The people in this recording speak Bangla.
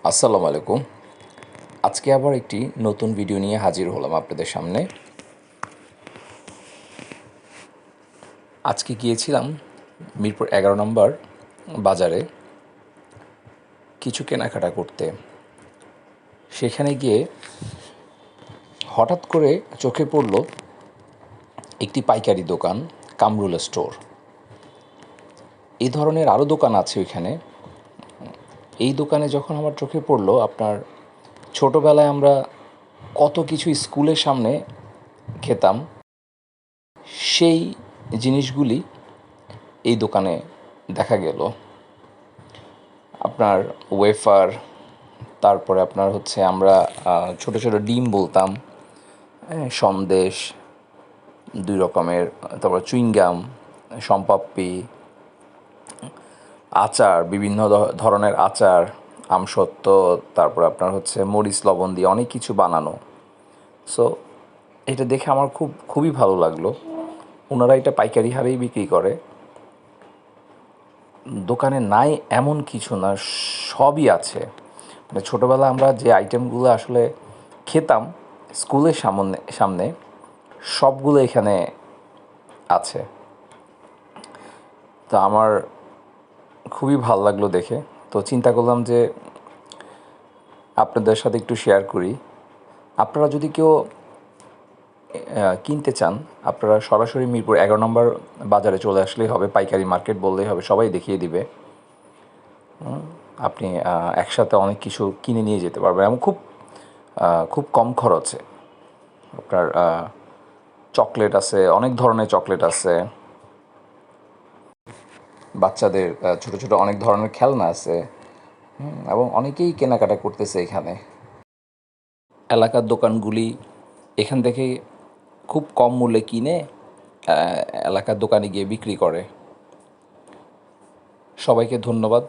আসসালামু আলাইকুম। আজকে আবার একটি নতুন ভিডিও নিয়ে হাজির হলাম আপনাদের সামনে। আজকে গিয়েছিলাম মিরপুর 11 নম্বর বাজারে কিছু কেনাকাটা করতে। সেখানে গিয়ে হঠাৎ করে চোখে পড়ল একটি পাইকারি দোকান, কামরুল স্টোর। এই ধরনের আরও দোকান আছে ওইখানে। এই দোকানে যখন আমার চোখে পড়ল, আপনার ছোটোবেলায় আমরা কত কিছু স্কুলের সামনে খেতাম, সেই জিনিসগুলি এই দোকানে দেখা গেল। আপনার ওয়েফার, তারপরে আপনার হচ্ছে আমরা ছোটো ছোটো ডিম বলতাম, সন্দেশ 2 রকমের, তারপর চুইংগাম, শনপাপ্পি, আচার, বিভিন্ন ধরনের আচার, আমসত্ত্ব, তারপর আপনার হচ্ছে মরিচ লবণ দিয়ে অনেক কিছু বানানো। সো এটা দেখে আমার খুবই ভালো লাগলো। ওনারা এটা পাইকারি হারেই বিক্রি করে। দোকানে নাই এমন কিছু না, সবই আছে। মানে ছোটোবেলা আমরা যে আইটেমগুলো আসলে খেতাম স্কুলের সামনে সবগুলো এখানে আছে। তো আমার খুবই ভালো লাগলো দেখে। তো চিন্তা করলাম যে আপনাদের সাথে একটু শেয়ার করি। আপনারা যদি কেউ কিনতে চান, আপনারা সরাসরি মিরপুর 11 নম্বর বাজারে চলে আসলেই হবে। পাইকারি মার্কেট বললেই হবে, সবাই দেখিয়ে দিবে। আপনি একসাথে অনেক কিছু কিনে নিয়ে যেতে পারবেন এবং খুব কম খরচে। আপনার চকলেট আছে, অনেক ধরনের চকলেট আছে, বাচ্চাদের ছোটো ছোটো অনেক ধরনের খেলনা আছে, এবং অনেকেই কেনাকাটা করতেছে এখানে। এলাকার দোকানগুলি এখান থেকে খুব কম মূল্যে কিনে এলাকার দোকানে গিয়ে বিক্রি করে। সবাইকে ধন্যবাদ।